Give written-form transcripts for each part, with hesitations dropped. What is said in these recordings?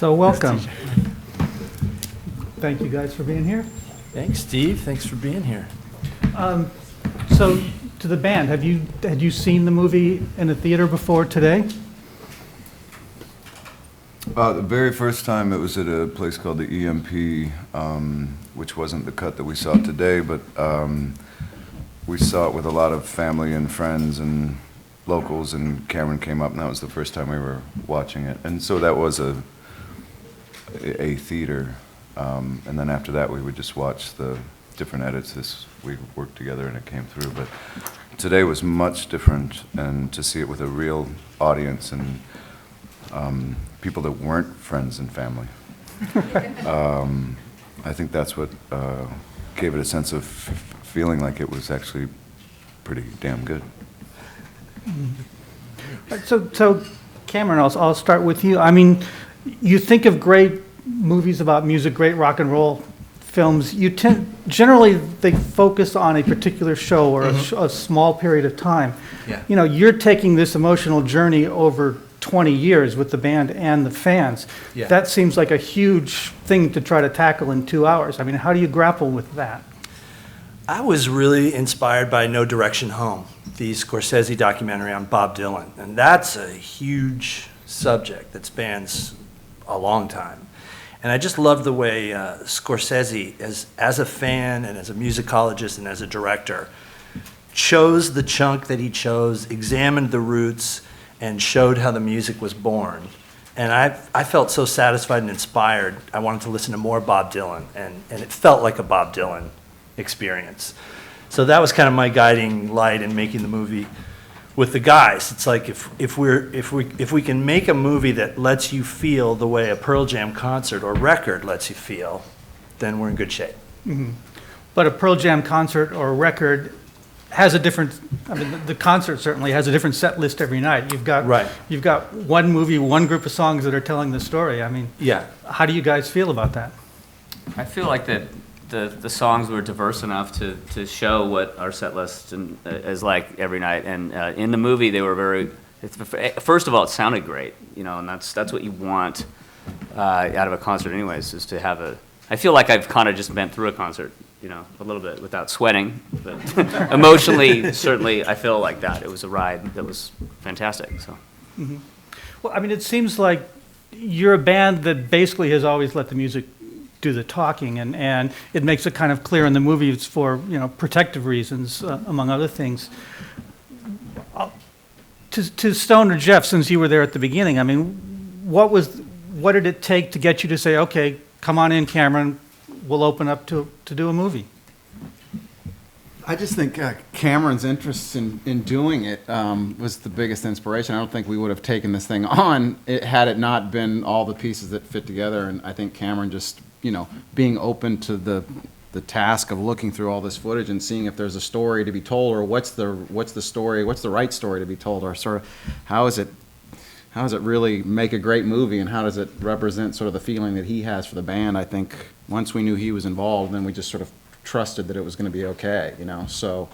So welcome. Thank you guys for being here. Thanks, Steve. Thanks for being here. So to the band, had you seen the movie in a theater before today? The very first time it was at a place called the EMP, which wasn't the cut that we saw today, but we saw it with a lot of family and friends and locals, and Cameron came up, and that was the first time we were watching it. And so that was a theater, and then after that we would just watch the different edits as we worked together and it came through. But today was much different, and to see it with a real audience and people that weren't friends and family. I think that's what gave it a sense of feeling like it was actually pretty damn good. So Cameron, I'll start with you. I mean, you think of great movies about music, great rock and roll films. Generally they focus on a particular show or a small period of time. Yeah. You know, you're taking this emotional journey over 20 years with the band and the fans. Yeah. That seems like a huge thing to try to tackle in 2 hours. I mean, how do you grapple with that? I was really inspired by No Direction Home, the Scorsese documentary on Bob Dylan. And that's a huge subject that spans a long time. And I just love the way Scorsese, as a fan and as a musicologist and as a director, chose the chunk that he chose, examined the roots, and showed how the music was born. And I felt so satisfied and inspired. I wanted to listen to more Bob Dylan, and it felt like a Bob Dylan experience. So that was kind of my guiding light in making the movie with the guys. It's like if we can make a movie that lets you feel the way a Pearl Jam concert or record lets you feel, then we're in good shape. Mm-hmm. But a Pearl Jam concert or record has a different, I mean, the concert certainly has a different set list every night. You've got one movie, one group of songs that are telling the story. I mean, yeah. How do you guys feel about that? I feel like that the songs were diverse enough to show what our set list is like every night. And in the movie, they were first of all, it sounded great, you know, and that's what you want out of a concert anyways, is to have I feel like I've kind of just been through a concert, you know, a little bit without sweating, but emotionally, certainly, I feel like that. It was a ride that was fantastic. So, Mm-hmm. Well, I mean, it seems like you're a band that basically has always let the music do the talking, and it makes it kind of clear in the movie it's for, you know, protective reasons, among other things. To Stone or Jeff, since you were there at the beginning, I mean, what did it take to get you to say, okay, come on in, Cameron, we'll open up to do a movie? I just think Cameron's interest in doing it was the biggest inspiration. I don't think we would have taken this thing on had it not been all the pieces that fit together. And I think Cameron just, you know, being open to the task of looking through all this footage and seeing if there's a story to be told, or what's the story, what's the right story to be told, or sort of how does it really make a great movie, and how does it represent sort of the feeling that he has for the band. I think once we knew he was involved, then we just sort of trusted that it was going to be okay, you know. So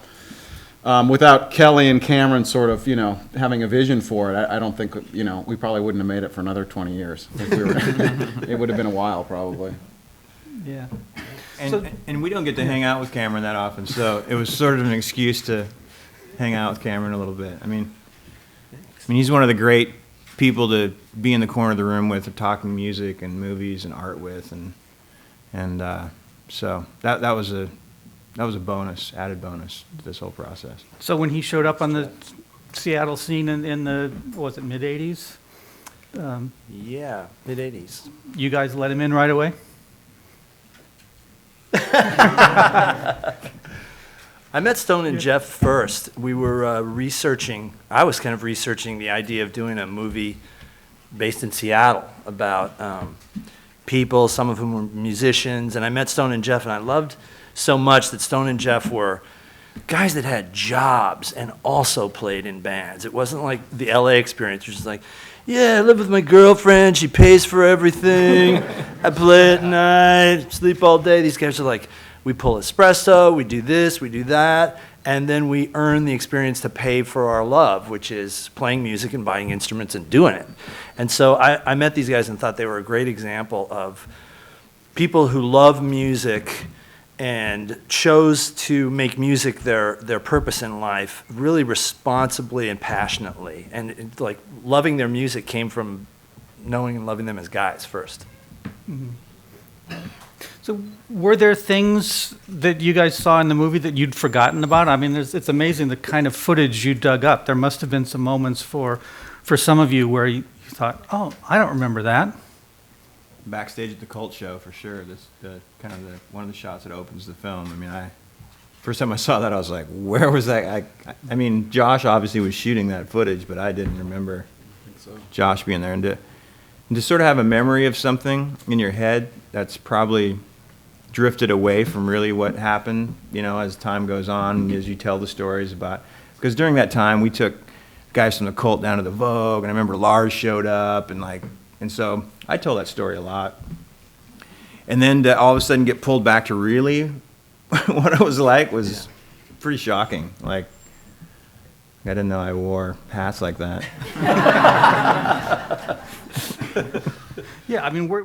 without Kelly and Cameron sort of, you know, having a vision for it, I don't think, you know, we probably wouldn't have made it for another 20 years. If we were, it would have been a while probably. Yeah. And we don't get to hang out with Cameron that often, so it was sort of an excuse to hang out with Cameron a little bit. I mean, he's one of the great people to be in the corner of the room with, talking music and movies and art with, and so that was a added bonus to this whole process. So when he showed up on the Seattle scene in the, what was it, mid-'80s? Yeah, mid-'80s. You guys let him in right away? I met Stone and Jeff first. We were I was kind of researching the idea of doing a movie based in Seattle about people, some of whom were musicians, and I met Stone and Jeff, and I loved so much that Stone and Jeff were guys that had jobs and also played in bands. It wasn't like the LA experience, which is like, yeah, I live with my girlfriend, she pays for everything, I play at night, sleep all day. These guys are like, we pull espresso, we do this, we do that, and then we earn the experience to pay for our love, which is playing music and buying instruments and doing it. And so I met these guys and thought they were a great example of people who love music and chose to make music their purpose in life really responsibly and passionately. And like loving their music came from knowing and loving them as guys first. So were there things that you guys saw in the movie that you'd forgotten about? I mean, it's amazing the kind of footage you dug up. There must have been some moments for some of you where you thought, oh, I don't remember that. Backstage at the Cult show, for sure. One of the shots that opens the film. I mean, first time I saw that, I was like, where was that? I mean, Josh obviously was shooting that footage, but I didn't remember Josh being there. And to sort of have a memory of something in your head that's probably drifted away from really what happened, as time goes on, as you tell the stories about. Because during that time, we took guys from the Cult down to the Vogue, and I remember Lars showed up, and so I told that story a lot. And then to all of a sudden get pulled back to really what it was like was pretty shocking. Like, I didn't know I wore hats like that. Yeah, I mean, we're